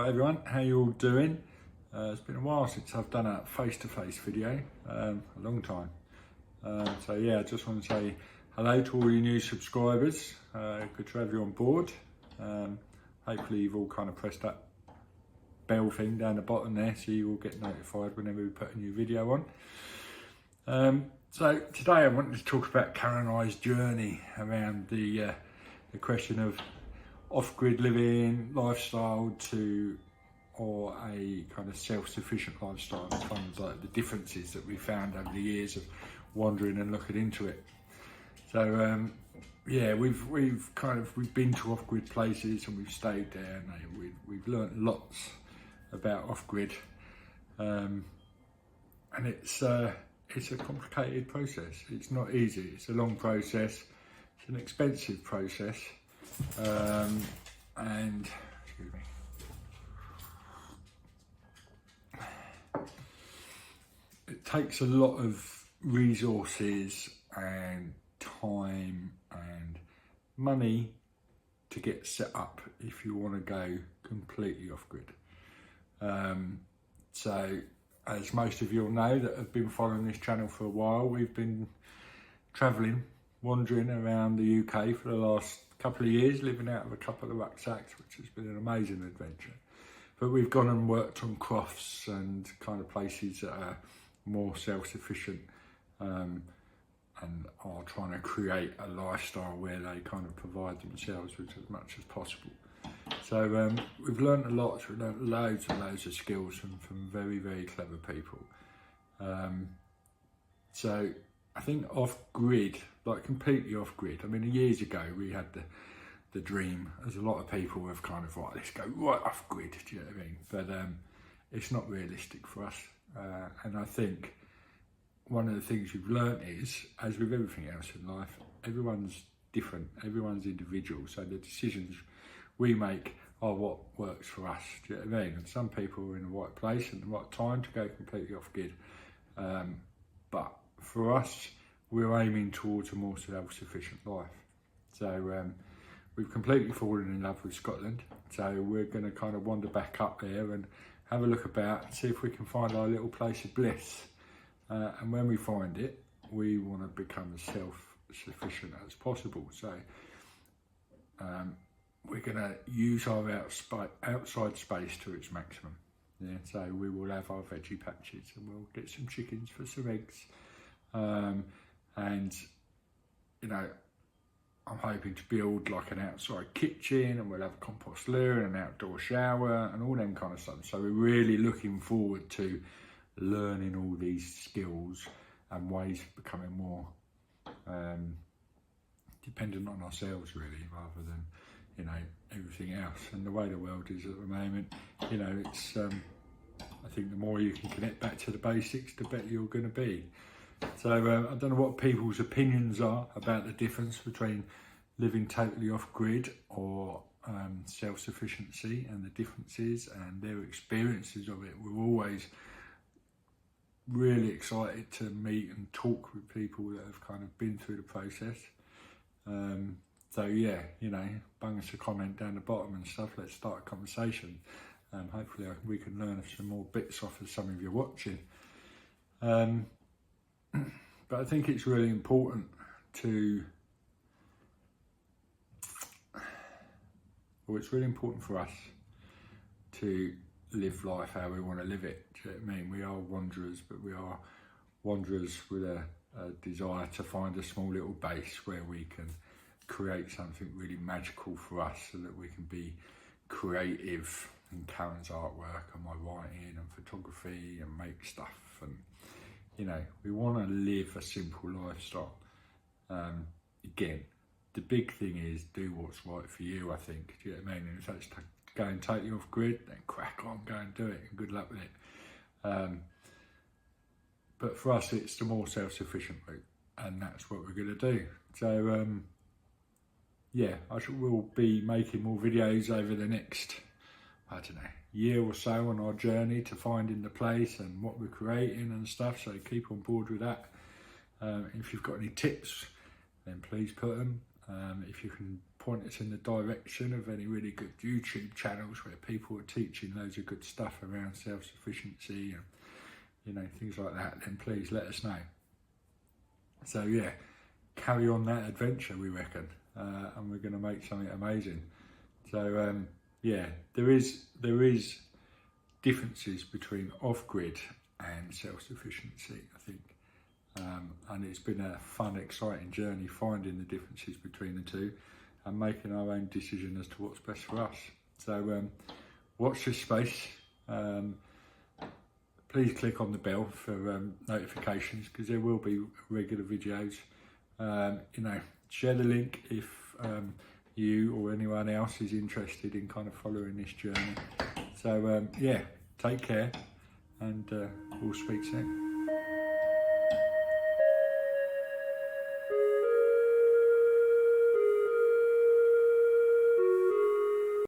Right everyone, how you all doing? It's been a while since I've done a face-to-face video, a long time. So yeah, I just want to say hello to all you new subscribers. Good to have you on board. Hopefully you've all kind of pressed that bell thing down the bottom there so you will get notified whenever we put a new video on. So today I wanted to talk about Karen and I's journey around the question of off-grid living lifestyle or a kind of self-sufficient lifestyle, and kind of like the differences that we found over the years of wandering and looking into it. So yeah, we've been to off-grid places and we've stayed there, and we've learnt lots about off-grid, and it's a complicated process. It's not easy. It's a long process. It's an expensive process. And excuse me, it takes a lot of resources and time and money to get set up if you want to go completely off grid. So as most of you will know that have been following this channel for a while, we've been wandering around the UK for the last couple of years, living out of a couple of rucksacks, which has been an amazing adventure. But we've gone and worked on crofts and kind of places that are more self-sufficient, and are trying to create a lifestyle where they kind of provide themselves with as much as possible. So we've learned a lot. We've learned loads and loads of skills from very, very clever people. So I think off-grid, like completely off-grid. I mean, years ago we had the dream, as a lot of people have kind of like, let's go right off-grid, do you know what I mean? But it's not realistic for us. And I think one of the things we've learnt is, as with everything else in life, everyone's different, everyone's individual. So the decisions we make are what works for us, do you know what I mean? And some people are in the right place and the right time to go completely off-grid. But for us, we're aiming towards a more self-sufficient life. So we've completely fallen in love with Scotland. So we're going to kind of wander back up there and have a look about and see if we can find our little place of bliss. And when we find it, we want to become as self-sufficient as possible. So we're going to use our outside space to its maximum. Yeah, so we will have our veggie patches and we'll get some chickens for some eggs. And you know, I'm hoping to build like an outside kitchen, and we'll have a compost loo and an outdoor shower and all them kind of stuff. So we're really looking forward to learning all these skills and ways of becoming more dependent on ourselves, really, rather than, you know, everything else. And the way the world is at the moment, you know, it's I think the more you can connect back to the basics, the better you're going to be. So I don't know what people's opinions are about the difference between living totally off-grid or self-sufficiency, and the differences and their experiences of it. We're always really excited to meet and talk with people that have kind of been through the process. So yeah, you know, bung us a comment down the bottom and stuff. Let's start a conversation. Hopefully we can learn some more bits off of some of you watching. But I think it's really important it's really important for us to live life how we want to live it. Do you know what I mean? We are wanderers, but we are wanderers with a desire to find a small little base where we can create something really magical for us, so that we can be creative in Karen's artwork and my writing and photography and make stuff. And you know, we want to live a simple lifestyle. Again, the big thing is do what's right for you, I think. Do you know what I mean? And if that's going totally off grid, then crack on, go and do it, and good luck with it. But for us, it's the more self-sufficient route, and that's what we're going to do. So yeah, we'll be making more videos over the next, I don't know, year or so on our journey to finding the place and what we're creating and stuff. So keep on board with that. If you've got any tips, then please put them. If you can point us in the direction of any really good YouTube channels where people are teaching loads of good stuff around self-sufficiency and, you know, things like that, then please let us know. So yeah, carry on that adventure, we reckon, and we're going to make something amazing. So yeah, there is differences between off-grid and self-sufficiency, I think, and it's been a fun, exciting journey finding the differences between the two and making our own decision as to what's best for us. So watch this space. Please click on the bell for notifications, because there will be regular videos. You know, share the link if you or anyone else is interested in kind of following this journey. So yeah, take care, and we'll speak soon.